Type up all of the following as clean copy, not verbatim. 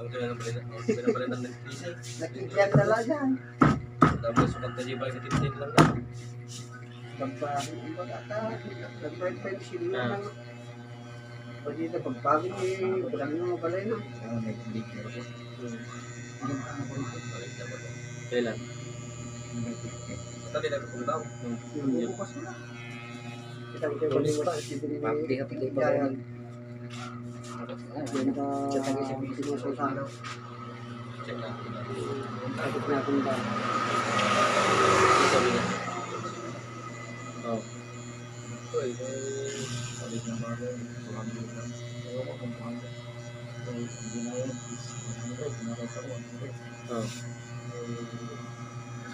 Ang pinapalitan ng diesel. Nakikyan tala dyan. Tapos pagkajibay sa tip-tip lang na. Pagbago ang pagkata. Nag-pension na lang. Pwede na pagbago eh. Walang mo balay na. Kailan? Tadi dah kung daw. Bukas mo na. Kita ko kayo balik pa. Hindi ka pagkay pa rin. Yan ka. Sinusultano. Check na. Takot natin ba? Sabi niya. Oh. Oy, sabi niya mga tulang na. Ayaw ko kung paano. Hindi na yun. Oh.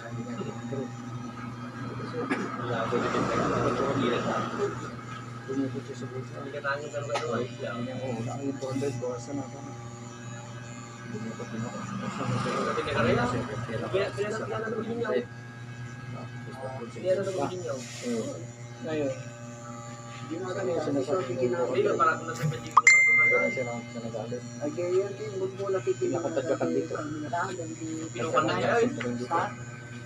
Sabi niya, ito. Wala ko din tayo. Ito ko gila na. Tumipot siya sa busa. Hindi ka tangin ka naman. Oo, lang yung 200 ko. Asa na ka? Hindi ko pinako. Kasi kaya rin kasi. Kaya na naman niyo. Kaya na naman niyo. Ngayon, Hindi mo kami sinasabi ginagawa. Hindi ba para kung nasa pwede ko wala siya nagalit. Ay, kaya yan, mo nakikita Nakatagyakan dito. Pinukan na niya.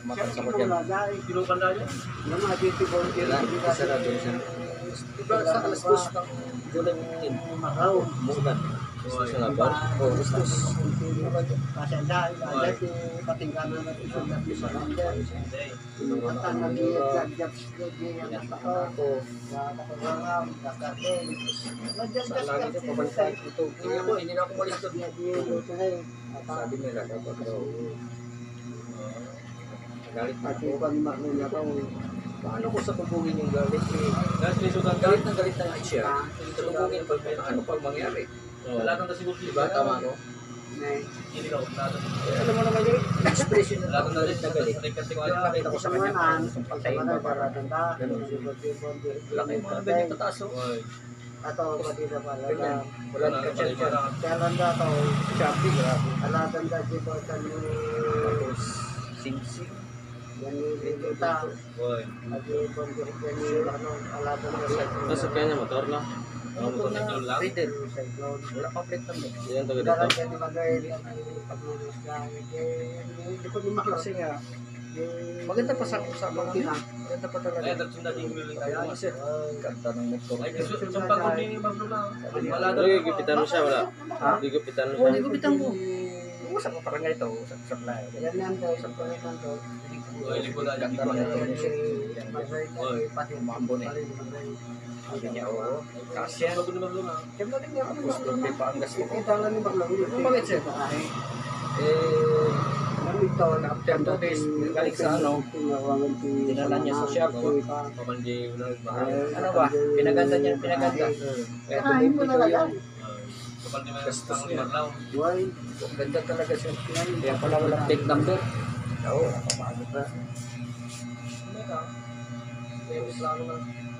Makan sa kanya. Pinukan na niya. Yung mga duty volunteer. Isa na doon siya. Diba sa alas 2 ng July 15? Makaw. Mulan. Gusto siya na ba? Oo, gusto. Kasi dahil patingganan natin sa natin sa London. At ang nag-i-jobs ko diyan ako. Nakakawang, nakakawang. Sa lagi siya pabalik ito. Hindi na ako malis doon. Sabi nila dapat daw. Galit na Pati ako. pa ni Marlon ako. Paano ko sa tubugin yung galit eh? Guys, may sugat ka. Galit na nga siya. Tubugin pa ano pag mangyari? Wala nang nasiguro. Diba tama no? Hindi ka. Alam mo naman yung expression ng Wala nang galit na galit. nasiguro. Nakita ko sa kanya paano sa pagkain ba para Ganun. wala kayong mga ganyan kataas oh. Ato pati na pala. Ganyan. Wala na ka dyan. Kailan na to? Shopee grabe. Aladan ka dito sa Tapos sing-sing. yan yung kita. Boy. Lagi bondir yan yung aladan ka sa Nasa kanya motor na. Motor na yun lang. Rider. cyclone. Wala pa plate number. Yan taga Darat dito. yan yung bagay paglulis lang. Hindi ko din Kasi nga, maganda pa sa mga maganda pa talaga. Ay, tatunda din yung willing kaya. Kasi ganda ng motor. Ay, sumpag ko din yung maglo na. Wala daw. Ay, gipitan mo siya, wala? Ha? Gipitan mo Oo, siya. hindi ko bitang ko. Usap ko parang ganito, usap sa playa. Yan yan daw sa panitan to. Oy, lipunan Ganda yung ng iba. motor niya. Pati Mambo na eh. Sabi niya, oo. Kasya. Maglo na maglo na. Siyempre din ako Tapos doon may paanggas ko. Kita lang ni Baklang. Ang bakit siya? Ito, After 2 days, galing sa ano, dinala niya sa shop. Pamandi na mahal. Ano ba? Pinaganda niya, pinaganda. Kaya tumutuloy ko yung Kapal ni Gastos ni Marlaw. ang ganda talaga siya. Kaya pala walang take number. Oo, nakapagod na.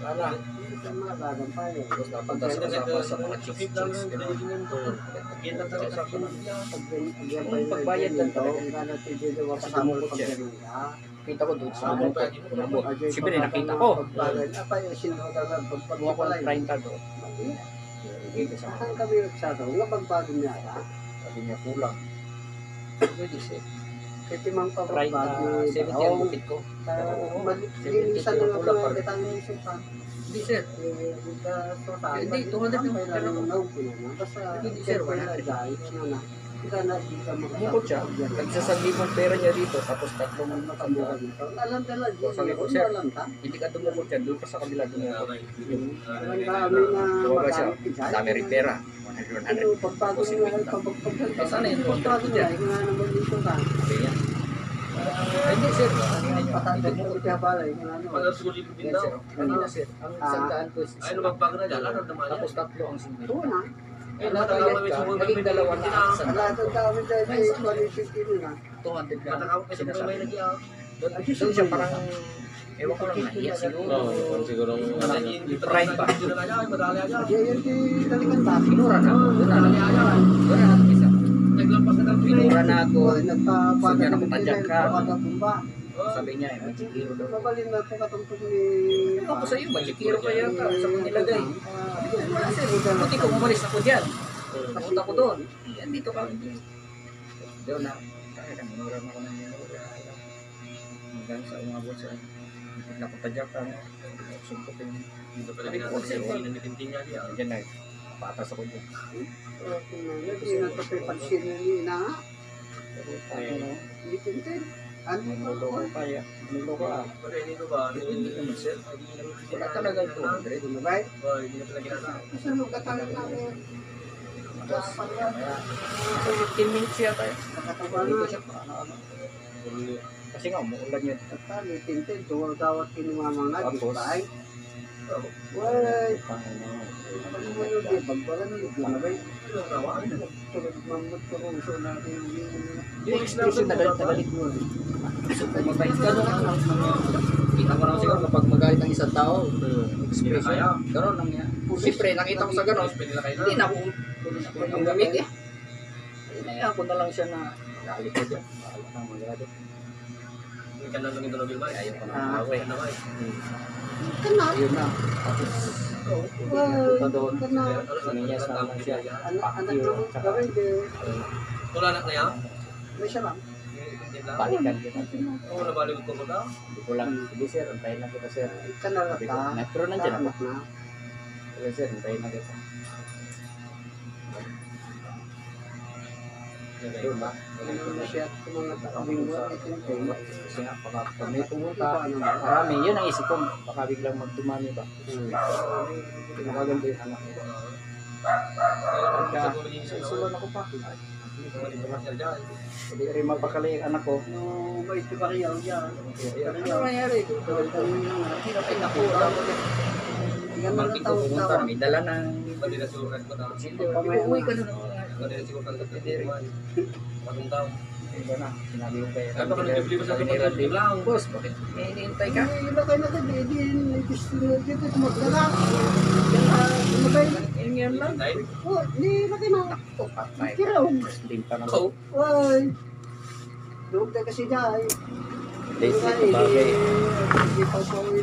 Wala. Tapos napunta sa kasama sa mga chicks. Kita talaga sa akin. Yung pagbayad lang talaga. Kasi dumukot siya. Kita ko doon sa ano ko. Umabot. Siyempre nakita ko. Kumuha ko ng 30 doon. Kita sa mga. Sabi niya kulang. Pwede siya. 30, 70 ang bukit ko. Hindi sir. Hindi, 200 yung pera ko. Hindi sir, 100. Bukod siya. Nagsasaglimang pera niya dito. Tapos 3 man matanda. Sabi ko sir, hindi ka dumukot siya. Doon ka sa kabila dumukot. Tumaga siya. Dami rin pera. 100. Tapos 50. Sana yung 200 ko dyan. Sabi niya. Hindi sir. Pag siguro yung Yan sir. Kanina sir. Ang isang daan ko is Ay, lumagpag na dyan. Ano naman tapos 3 ang singil. Eh, Natayad ka, naging 2 na ang isang daan. 200 lang. Matakawag kasi kung may Sinasabi. nag-iaw. Doon siya parang, ewan ko lang, nahiya siguro. Oo, siguro Pride ba? Madali agad. Sinura na ako. Doon na nakikisa. Naglampas na ng Sinura na ako. Gusto niya na matadyak ka. Sabi niya, may chikiro daw. Ako sa iyo, may chikiro ka yata sa mga nilagay. Buti ko umalis ako dyan. Punta ko doon. Yan, dito ka. Doon na. Kaya lang, minuran ako ng minuran. Hanggang sa umabot sa napapadyak ka. Sumpot yung Dito pala ginagawa ng nitintin niya diyan. Diyan na. Patas ako dyan. Hindi na ito pansin na hindi tintin. Ano Manulo ko pa ya. Manulo ko ah. Pero hindi ko ba? Hindi naman sir. Wala talaga ito. Ano ba? Hindi na pala ginagawa. Kasi nung katalan namin, Tapos, kaya, 15 minutes yata yun. nakataba Hindi ko na. siya pa ano. Kasi nga, umuulan yun. Tatali, tintin, tuwag gawat kinumamang na, di Tapos, ba ay? Way, Panginoon. ano mo yun, di bagbala na, di na ba? Tulad mamot ko kung so natin Yung expression na galit mo. Mabait ka doon. Kita ko lang siguro kapag magalit ang isang tao, expression. Ganon lang yan. Siyempre, nakita ko sa ganon, hindi na ako ang gamit eh. Inaya ko na lang siya na galit ko dyan. Galit lang magalit. Hindi ka lang ito na Ayaw ko na Ah, away. Kana, Ayun na. Tapos, way, punta doon. kana. Sininyas na lang siya. Anak naman, gawin, di. Wala anak na yan? May siya lang. Balikan kita. Oo, nabalik ko ko daw. Hindi ko lang. Sige sir, antayin na kita sir. Kana Sabi ko, ka. pero nandiyan ako. Anak na. Sige sir, antayin na kita. Doon ba? Ano na siya, kung mga takabing mo, itintin. Kasi nga, pag may pumunta, marami. Yun ang isip ko. Baka biglang magtumami ba? Pinakaganda yung anak nila. Pagka, susulan ako pa. Hindi rin mapakali yung anak ko. No, may tibariyaw yan. Ano nangyari? Ay, naku. Malaki ko pumunta. May dala ng... Hindi na siguro ko daw. Uwi ka na. Hindi na siguro ko daw. Bagong taon. Iba na. Sinabi ko kay Ano ka nag-bibili mo sa kapatid lang? Boss, bakit? May hinihintay ka? Ilagay na din, hindi gusto dito magdala. Ilagay. Yan lang. Dahil? Oh, nilagay na. Oh, patay. Kiraw. Din pa naman. Oo. Ay. Doon tayo kasi dahil. Daisy, bagay. Hindi pa po ni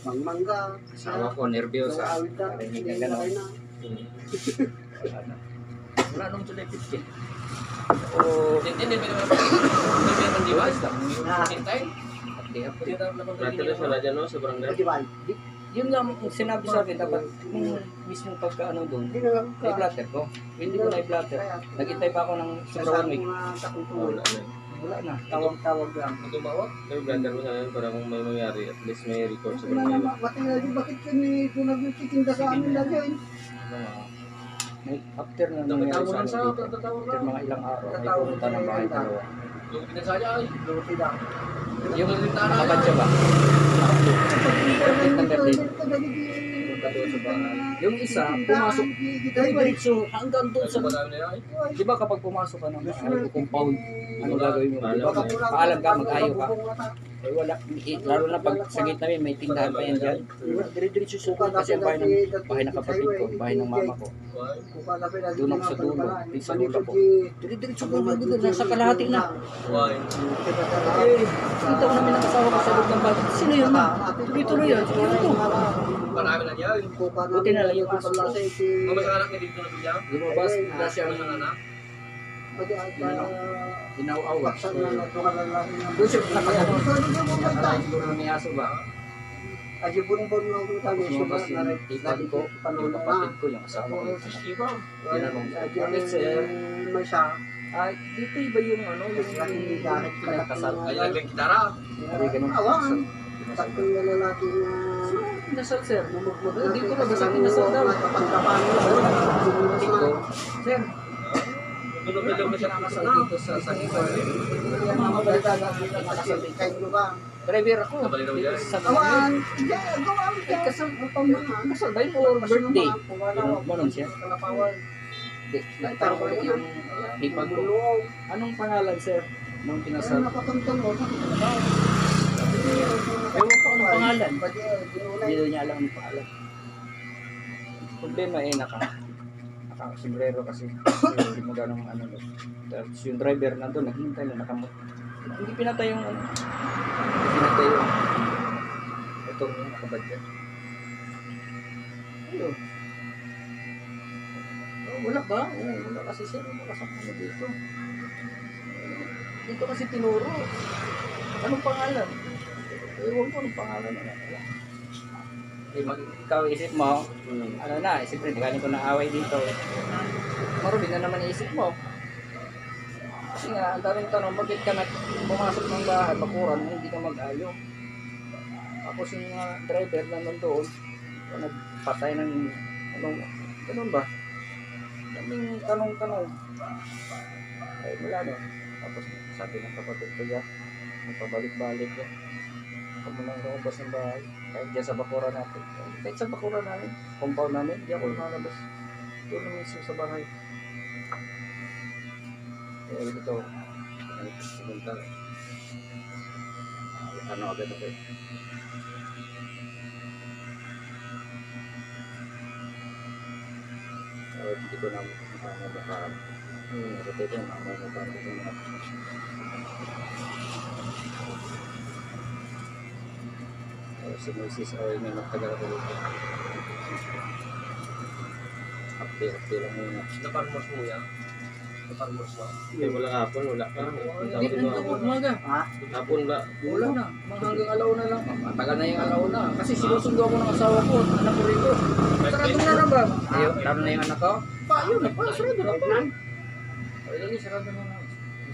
Mangmangga. Asawa ko, nervyosa. Awit na. Narinig na Ilagay gano'n. na. Wala na. Wala nung July 15. O, Hindi ba naman? Hindi ba di ba? Hintay? pati ako. Ratulos na dyan no, sa barangay. Di ba? Yun nga ang sinabi sa akin, dapat kung mismo pagkaano doon, Hindi na lang ka. na-blatter ko. Hindi ko na-blatter. Nagintay pa ako ng Sa 1 week. mga takutulog. Wala na. Tawag-tawag lang. Ang tumawag? May blender mo sa akin para kung may mangyari, at least may record sa Wala barangay. na, matingnan din bakit kami kung nagtitinda sa amin na dyan. May after na nangyari sa akin dito. After mga ilang araw, may pumunta ng bahay dalawa. Yung pinasaya ay. Luti lang. Yung nakabad siya ba? Perfect number din. Punta doon sa bahay. Yung isa, pumasok, diretso hanggang doon sa... Madami na yan. Di ba kapag pumasok ka ng compound, ano gagawin mo? Di ba? Paalam ka, mag-ayo ka. Eh wala, lalo na pag sa gitna may tindahan pa yan dyan. Dire-diretso sukat kasi ang bahay ng kapatid ko, bahay ng mama ko. Doon ako sa dulo, di sa lula ko. Dire-diretso ko doon, nasa kalahati na. Why? Eh, kita ko namin ang asawa ko sa loob ng bahay. Sino yun ma? Dito na yan, sino ito? Marami na yan. Buti na lang yung aso ko. Mama sa anak niya dito na bigyan. Lumabas, wala siyang Ang anak. inaw-awa. Doon siya nakakala siguro ni aso ba? Aji bunbun mo kung kami Lumabas suba yung ipan ko, yung kapatid ko, yung asawa ko. Tinanong, bakit sir? May siya. Ah, dito iba yung ano, yung pinagkasal. Ay, naging kitara. Hindi ganun. Awan. Tatlong lalaki na Kinasal sir, hindi ko na basta kinasal daw. kapagkapan mo. Dito, sir, Tulog-tulog na siya nakasal nakasal. dito sa Sangiban. Yan ang mabalita na nakasal. Kahit mo ba? Driver ako. Nabalik daw dyan. Sa Awan. Diyan, gawa mo dyan. Kasal ba yun or birthday? Ganun siya. Hindi, nagtanong ulit yung hipag ko. Anong pangalan sir? Nung kinasal? Nakakantong mo. Ewan ko anong pangalan. Hindi daw niya alam ang pangalan. Problema naka-sombrero kasi hindi mo ganong ano. Tapos yung driver nandun, naghihintay na nakamot. Hindi pinatay yung ano. Hindi pinatay yung ito yung nakabad dyan. Ayun. Wala ba? Oo, wala kasi sir. Wala kasi ano dito. Dito kasi tinuro. Anong pangalan? Ewan ko anong pangalan na. Ikaw isip mo, ano na, siyempre galing ko ng away dito. Marumi na naman isip mo. Kasi nga, ang daming tanong, bakit ka pumasok ng bahay, bakuran, hindi ka mag-ayo. Tapos yung driver na nandoon, nagpatay ng, ganun ba? Daming tanong-tanong. Ay, wala no. Tapos sabi ng kapatid ko yan, magpabalik-balik yan. Kung lang lumabas ng bahay, kahit dyan sa bakura natin. Kahit sa bakura namin, compound namin, di ako lumalabas. Doon na mismo sa bahay. Kaya ito, semental. Ano agad ako eh. Hindi ko na mabakaran. Kasi ito yung mabakaran ito na. Si Moises ay may magtagal ako dito. Update lang muna. Naparmos mo yan? Naparmos mo? Hindi, wala hapon, wala pa. Hindi na umaga. Hapon ba? Wala na. Hanggang alauna lang. Matagal na yung alauna. Kasi sinusundo ako ng asawa ko. Anak ko rito. Sarado na na ba? Ayaw, alam na yung anak ko? Yun na pa. Sarado na pa. Ay, sarado na na.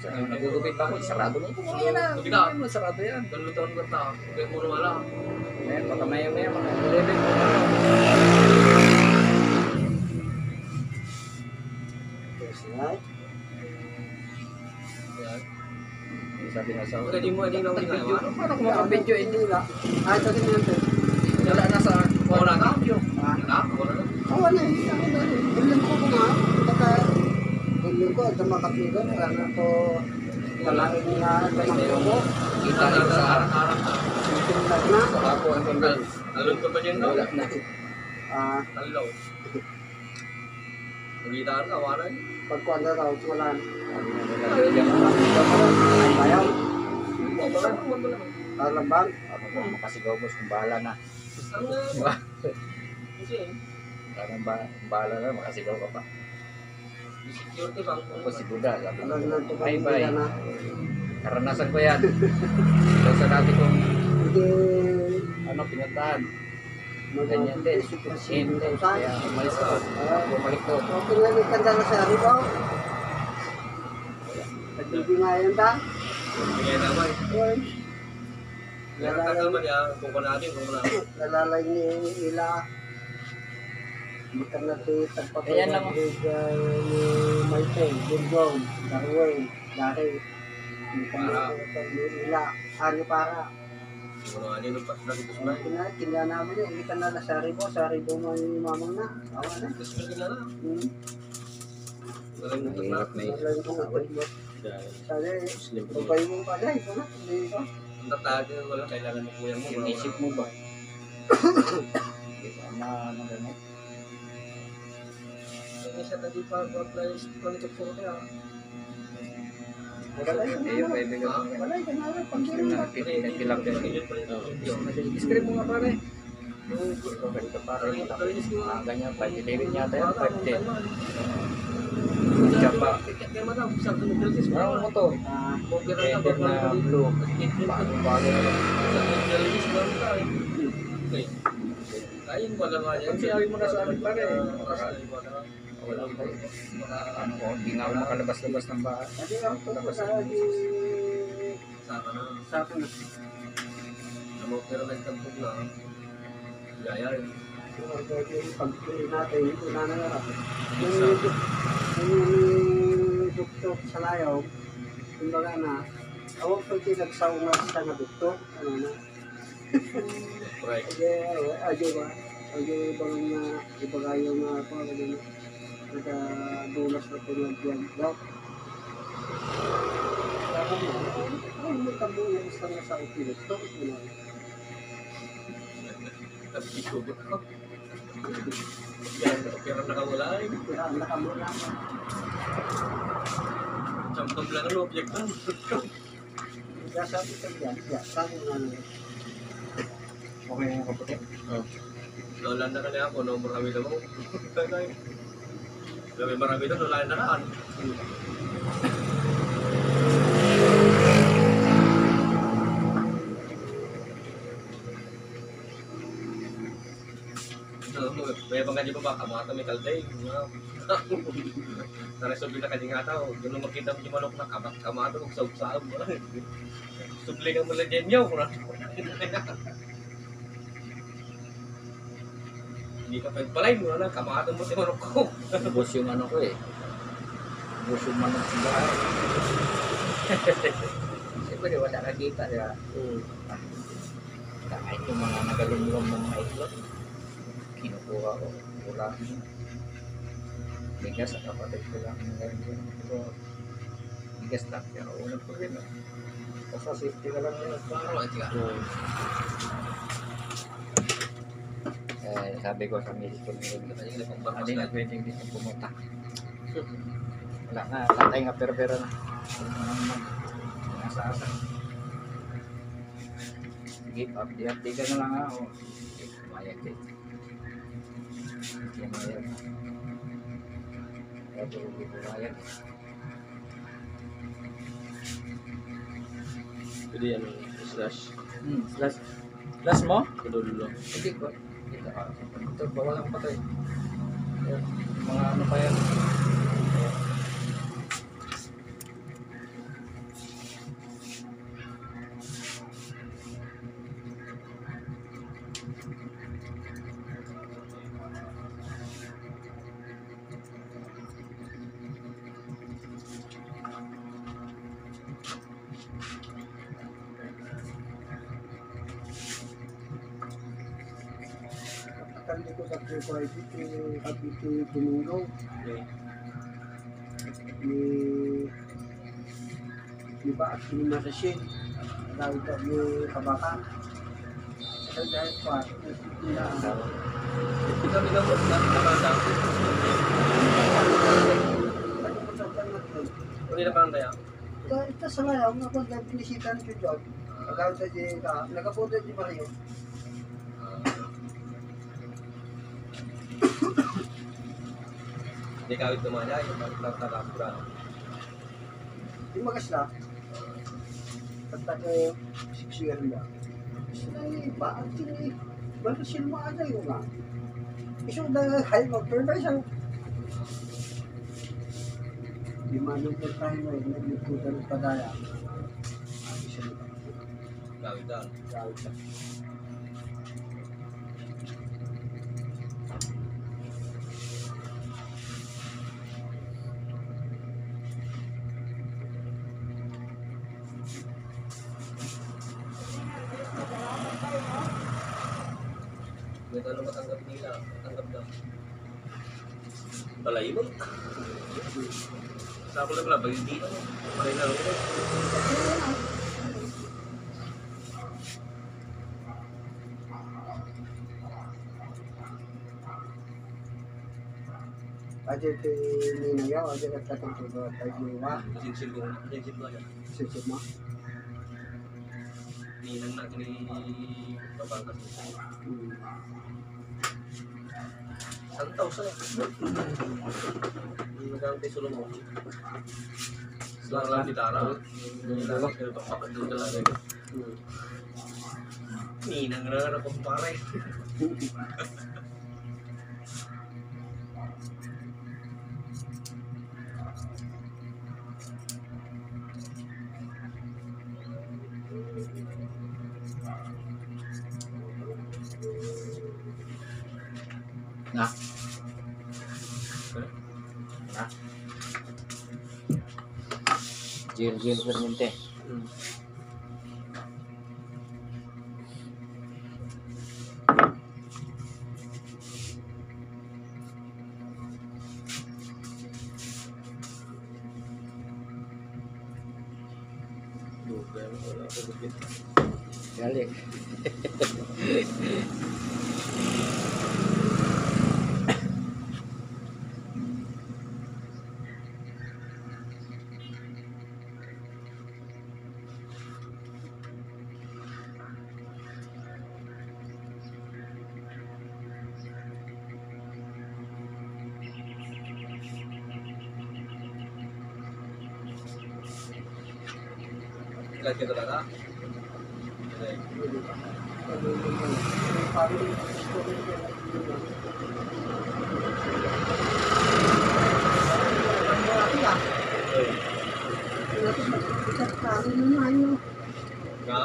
Nagugupit pa ako. Sarado na ito. Ngayon na. Sarado yan. Ganun taon ka ta. Kaya mo wala. Ngayon, baka maya-maya mga 11 mo. Sabi nga sa Pwede mo, hindi na ako video. Paano kung makabidyo? Hindi na. Ito din yun. Wala na sa Wala na? video. Wala? Wala na? Oo, ano eh. Ilan ko nga. Baka ilan ko. Ito makapigan. Ano to. Kalain niya. Ito ko. Kita rin sa harap-harap. Tingnan na. Sa ako ang tanggal. Alon ko pa dyan daw? Wala na. Talilaw. Nagitaan ka, wala eh. Pagkuhan na raw. Wala na. Ayaw. Wala na, wala na. Kalambang. Ako po makasigaw boss kung bahala na. Kasi, Parang bahala na, makasigaw ka pa. security bang? Ako si Buda, sabi ko, Alam na ito. bye-bye. Karanasan ko yan. Ito sa dati kong Hindi. pinuntahan. Ganyan din. Hindi. Kaya umalis ako. Bumalik ko. Okay nga may kanda na sa aribaw. Nagbibingayan ta. Bigay naman. Yun. Nagkakal man yan, kung natin, kung natin. Nalalay ni Ila. Hindi ka natitag pa Ayan lang. ni Maite, Gilgong, Darwin, Dari. Hindi ka natitag ni Ila. Ano para? Kung natin, nung dito sa Kina namin yun. Hindi ka na sa aribaw mo yung mamang na. Awa na. Gusto ko na lang. Mahirap na ito. Nalalay ko na. Sabi, Muslim. babay mo pa dahil. Hindi ba? Ang tatagin, wala kailangan ng kuya mo. Yung isip mo ba? Hindi ba ano ganun? Hindi siya tadi pa apply quality for kaya. Wala yun. Yung kaibigan ko. Wala yun. Wala yun. Muslim na nagpilang din. Describe mo nga pare. Ito ganito pare. Ganyan, 5'11 yata yan, 5'10. Jamba. Kaya madam, sabi ng Beltis mo. Ano mo to? Header na blue. Bago-bago na lang. Beltis mo tayo. Okay. Kain ko lang nga yan. Sabi mo na sa akin pare. Wala. Wala ko. Ano ko, hindi nga ako makalabas-labas ng bahay. Kasi ang totoo sa Saka na. sa akin na. Ano, pero nagtagpog na. Gaya rin. Yung pagpili natin, ito na nangarap. Yung doktor sa layaw, kumbaga na, awag pag pinagsawa sa na doktor, ano na. Right. Adyo ba? Adyo bang na ibagayo na ako, ano na, nagkadulas na pinagyan daw. Kaya mo, ay, may tabo yung isang nasa doktor, ano na. Tapos isugot ko. Pero nakawala eh. Kaya ang nakamula. Sampag lang ang object ko. Kaya sabi ko yan, sabi nga na. Okay yung kaputi? Lola na kanya ako, no, marami na mo. May marami doon, wala na nakaan. May bang ganyan pa ba? Kamata may kalday. Naresolve na kanyang nga tao. Doon nung makita mo yung manok na kamata kung saub-saub. Subli ka mo lang dyan yaw. Hindi ka pagpalay mo na kamata mo si manok ko. Ubus yung ano ko eh. Ubus yung manok sa bahay. Siyempre wala nakita ya. Kahit yung mga nagalumlum ng mga itlog. Kinukuha ko. Wala. Bigas at kapatid ko lang ng ganyan. Pero bigas lang. Kaya unang problema. Basta safety ka lang yun. Parang aja. Sabi ko sa medyo ano na pwedeng dito pumunta. Wala nga. Tatay nga pero na. Nasa-asa. Give up. Di ka na lang ako. Mayag din. Mayag. Kaya hindi ko mayag. Jadi ano, slash. Slash mo? Kedulo. Hindi ko. Ito, bawal ang patay. Ayan, mga ano pa yan. Kali ko sa private Kapito Domingo ni ba at ni Marasin dahil ka ni Kabakan sa dahil pa nila Kita bilang buat nakasa. ano ko sa tanong Uli na parang tayo. ito sa ngayon ako dahil pinisitan ko job agad sa nagapunta di Mario Hindi kawit tumaya, yung pagkakapura. di magasla kata ko siksiyan ba ay ba at ini Marasin mo ada yung nga iso na hay mag-turn siya di manong po tayo naglututan ng padaya Kawit daw. gawin siya May tanong matanggap nila. Matanggap daw. Balay mo. Sa ako na pala, bagay dito. Balay na ako. aja ke ni ya aja kata tu tu tayo wa Sinsil ko. Sinsil ko yan. sisip mo Ninang natin ni Babangkas. Santaw sa Hindi magkakantay sulong mo. Selang lang di Tara. Nilang kayo papakat doon ka lang. Ninang na akong paray. Na. Jil Fermente. Wala ako gupit. Galing. Ilan ka talaga? Okay. Nga?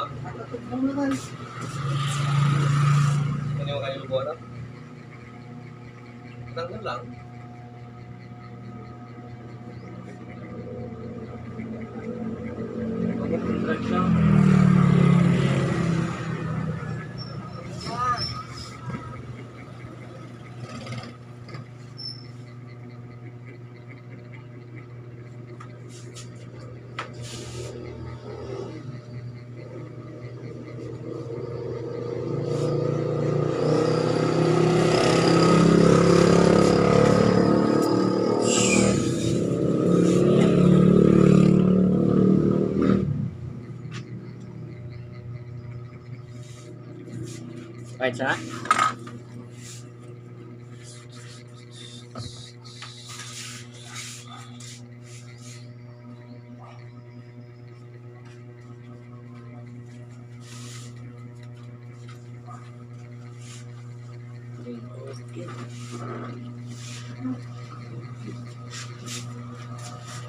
Ano yung kayo lubuan? Tanggal lang. Mag-drag siya. Right, sir?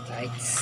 Right.